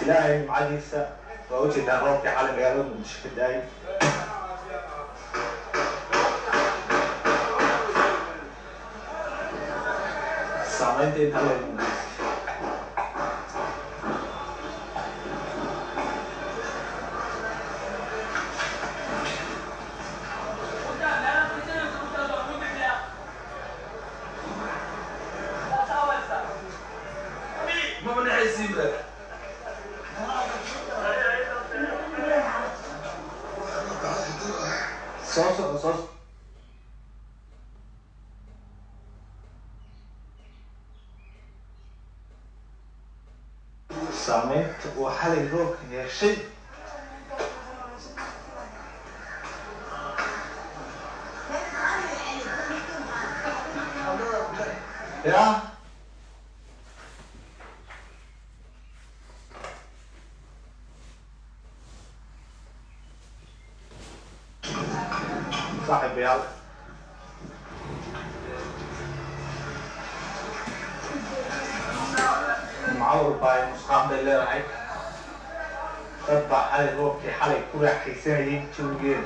إلهي معجزة وأوجد روبك على مجالات مشكلة داي سامعين تيتالي صوص سامعين وحالي روك يا شيء يا صاحب يلا معور باي مصحاب اللي رايك تطبع حالي روكي حالي كل حيساني تشوجين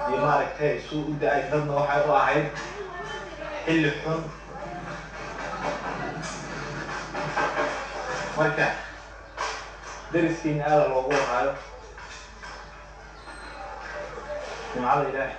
iyo maaragtay suu u da-ay dadna waxay u ahayd xilli xun marka dariskiina aada loogu waraayo jimcada ilaahay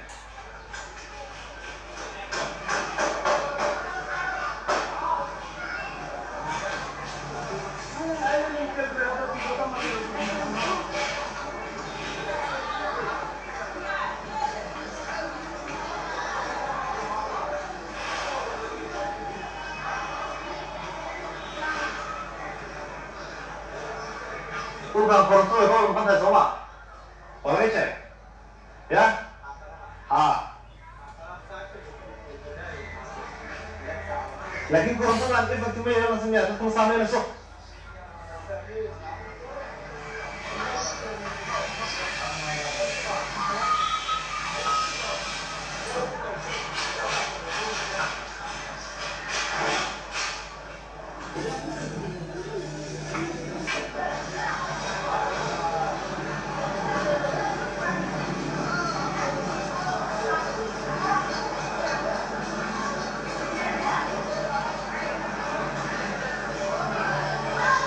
Bukan koronto itu bukan sama. Oke cek, ya? Lagi koronto nanti bertemu ya langsung ya, terus sama besok.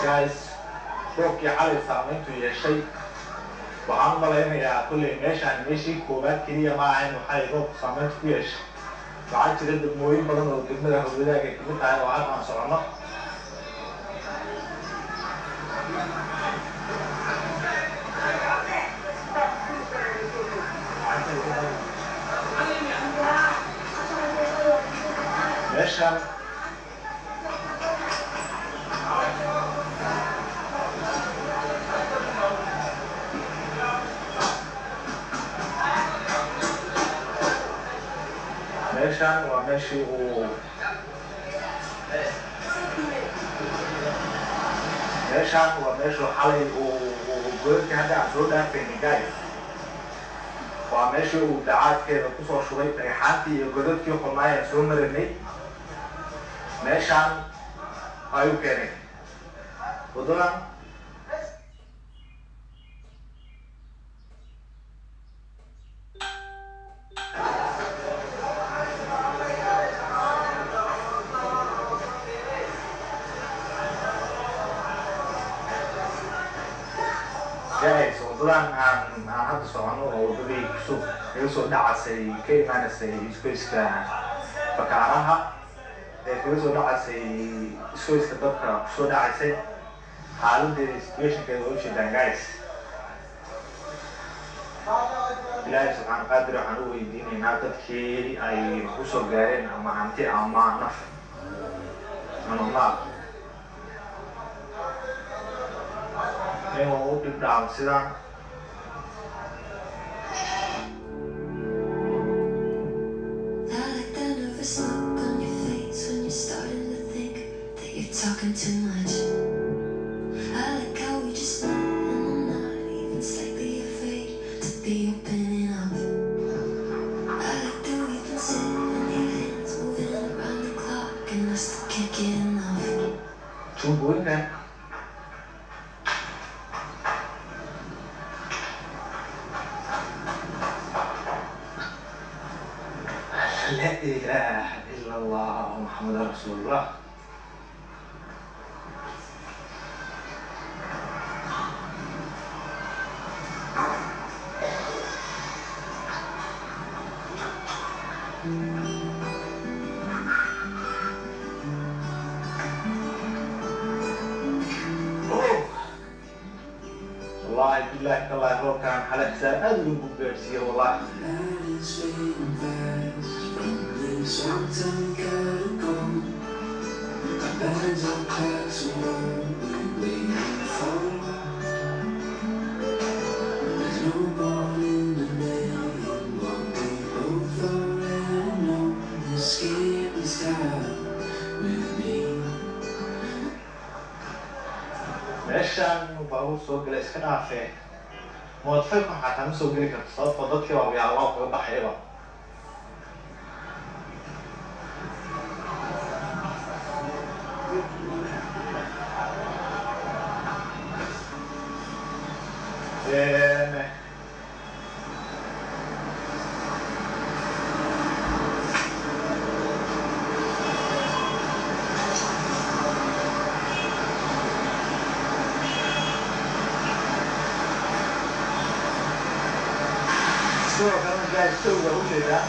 Guys, roobkii xalay saamayntu yeeshay waxaan u malaynayaa kulley meeshaan meeshii koowaad keliya ma ahayn waxay roobku saamayntu ku yeeshay waxaa jira degmooyin badan oo degmada hawlwadaag ay kamid tahay oo halkaan socono meeshaan meeshaan waa meeshii uu xalay godadkii hadda aan soo dhaafaynin guys waa meeshii uu dacaadkeeda kusoo shubay dhagaxaantii iyo godadkii xubnaay aan soo marinay meeshaan ayuu keenay wadadan guys wadadan aan hadda socono oo wadadii kaga soo dhacasay ka imaanaysay isgoyska bakaaraha kaga soo dhacasay isgoyska dadka kusoo dhacaysay xaaladeeda situationkeeda waa ujeedaan guys ilaahay subxaana qaadir waxaan u weydiinaynaa dadkii ay kusoo gaareen ama hanti ama naf ama maal inuu u dhib dhaco sidaan Talking too much. I like how we just met, and I'm not even slightly afraid to be opening up. I like the way you can sit in your hands. wadooyinkan la ilaaha ila allah muxamad rasuulullah. والله بالله الله هو كان على حساب أدلو ببرسية والله. meeshaan baabuur soo gala iska dhaafee moodfayku xataa ma soo geli karto sababtoo dadkii waabiyaa waa kaga baxayba. sidoo kalena gaaristowga ujeedaa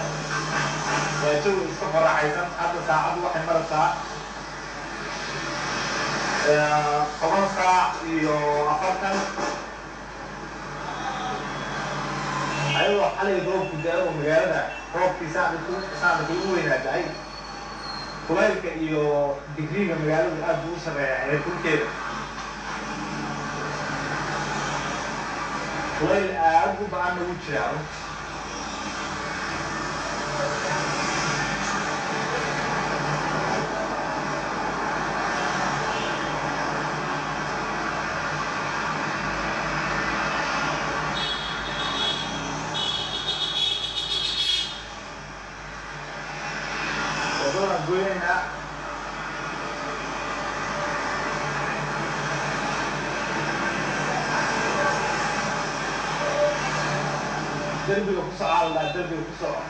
waa jawi iska faraxaysan. hadda saacaddu waxay maraysaa 10 saac iyo 40 ayadoo xalay roobku da-o magaalada roobkii saacda ugu weynaa da-ay kulaylka iyo digriga magaaladu aad buu u sareeya heerkulkeeda kulayl aad u ba-anna u jiraa. wadadaan goynaynaa derbiga ku soco aldhaa derbiga ku soco.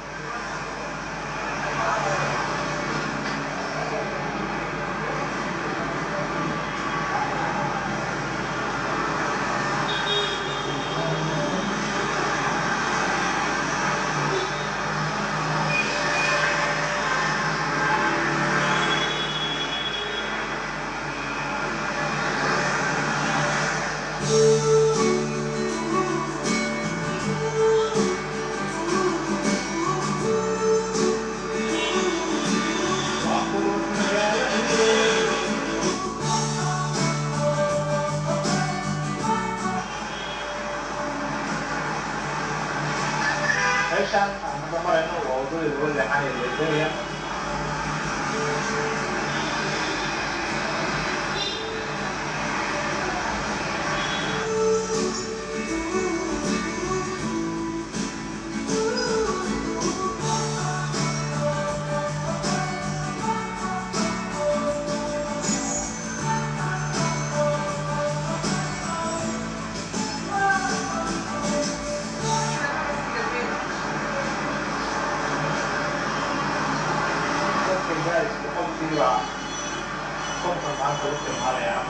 meeshaan aan hadda marayno waa wadadii laga leexanaya Liberia. guys, boqolkiiba 50 maanta u isticmaalayaa.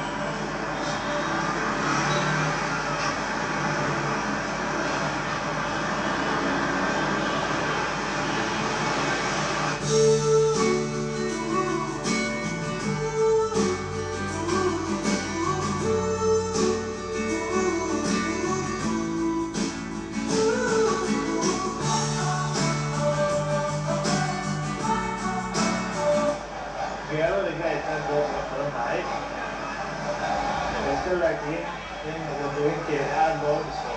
laakiin in wadooyinkeeda aad loo dhiso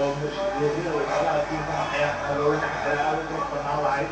oo mashiidyada waxyaalaha kii ka maxayaan wadooyinka xataa aad u qurux badnaan lahayd.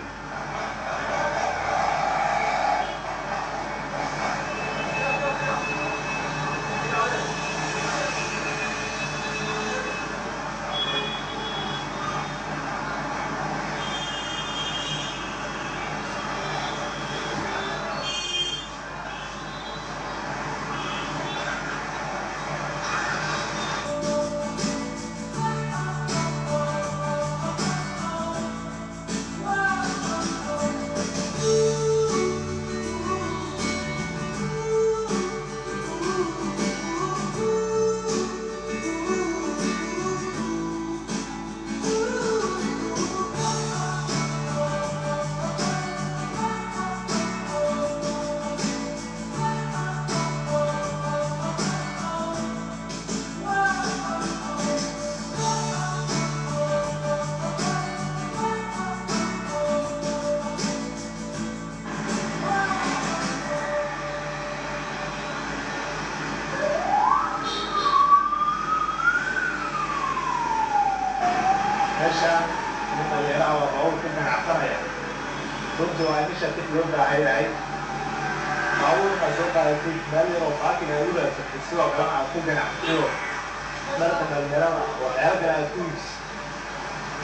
runtii waa initiative loo baahan yahay baabuur inaad soo qaadatid meel yar oo baakin aad u raadsatid sidoo kalena aad ku ganacsato dharka dhalinyarada waxyaala kale aad ku iibsid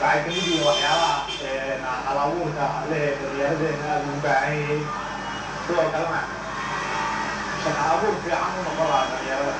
waxay kamid yihiin waxyaalaha hal-abuurka lehe dhalinyaradeena aad ugu baahan yihiin sidoo kalena shaqa abuur fiican u noqon lahaa dhalinyarada